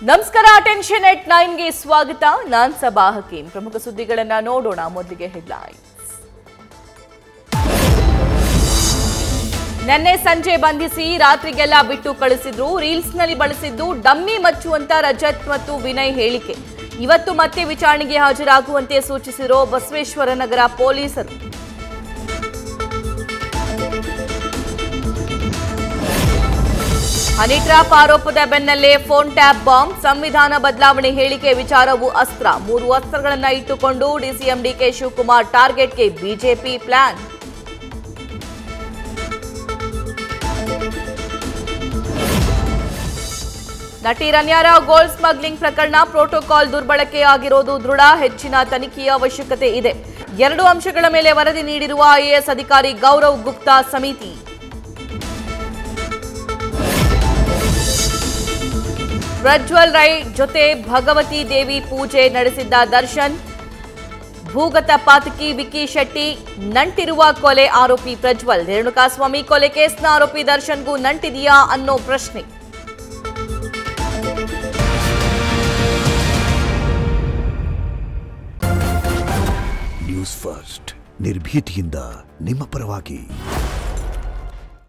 ನಮಸ್ಕಾರ ಅಟೆನ್ಷನ್ ಎಟ್ 9ಗೆ ಸ್ವಾಗತ. ನಾನ್ ಸಬಾ ಹಕೀಂ. ಪ್ರಮುಖ ಸುದ್ದಿಗಳನ್ನ ನೋಡೋಣ. ಮೊದಲಿಗೆ ಹೆಡ್ಲೈನ್ಸ್. ನಿನ್ನೆ ಸಂಜೆ ಬಂಧಿಸಿ ರಾತ್ರಿಗೆಲ್ಲ ಬಿಟ್ಟು ಕಳಿಸಿದ್ರು. ರೀಲ್ಸ್ನಲ್ಲಿ ಬಳಸಿದ್ದು ಡಮ್ಮಿ ಮಚ್ಚು ಅಂತ ರಜತ್ ಮತ್ತು ವಿನಯ್ ಹೇಳಿಕೆ. ಇವತ್ತು ಮತ್ತೆ ವಿಚಾರಣೆಗೆ ಹಾಜರಾಗುವಂತೆ ಸೂಚಿಸಿರೋ ಬಸವೇಶ್ವರ ನಗರ ಪೊಲೀಸರು. ಹನಿ ಟ್ರ್ಯಾಪ್ ಆರೋಪದ ಬೆನ್ನಲ್ಲೇ ಫೋನ್ ಟ್ಯಾಪ್ ಬಾಂಬ್. ಸಂವಿಧಾನ ಬದಲಾವಣೆ ಹೇಳಿಕೆ ವಿಚಾರವು ಅಸ್ತ್ರ. 3 ಅಸ್ತ್ರಗಳನ್ನು ಇಟ್ಟುಕೊಂಡು ಡಿಸಿಎಂ ಡಿಕೆ ಶಿವಕುಮಾರ್ ಟಾರ್ಗೆಟ್ಗೆ ಬಿಜೆಪಿ ಪ್ಲಾನ್. ನಟಿ ರನ್ಯಾರಾವ್ ಗೋಲ್ಡ್ ಸ್ಮಗ್ಲಿಂಗ್ ಪ್ರಕರಣ ಪ್ರೋಟೋಕಾಲ್ ದುರ್ಬಳಕೆಯಾಗಿರೋದು ದೃಢ. ಹೆಚ್ಚಿನ ತನಿಖೆಯ ಅವಶ್ಯಕತೆ ಇದೆ. 2 ಅಂಶಗಳ ಮೇಲೆ ವರದಿ ನೀಡಿರುವ ಐಎಎಸ್ ಅಧಿಕಾರಿ ಗೌರವ್ ಗುಪ್ತಾ ಸಮಿತಿ. ಪ್ರಜ್ವಲ್ ರೈ ಜೊತೆ ಭಗವತಿ ದೇವಿ ಪೂಜೆ ನಡೆಸಿದ್ದ ದರ್ಶನ್. ಭೂಗತ ಪಾತಕಿ ವಿಕ್ಕಿ ಶೆಟ್ಟಿ ನಂಟಿರುವ ಕೊಲೆ ಆರೋಪಿ ಪ್ರಜ್ವಲ್. ರೇಣುಕಾಸ್ವಾಮಿ ಕೊಲೆ ಕೇಸ್ನ ಆರೋಪಿ ದರ್ಶನ್ಗೂ ನಂಟಿದೆಯಾ ಅನ್ನೋ ಪ್ರಶ್ನೆ. ನ್ಯೂಸ್ ಫಸ್ಟ್ ನಿರ್ಭೀತಿಯಿಂದ ನಿಮ್ಮ ಪರವಾಗಿ.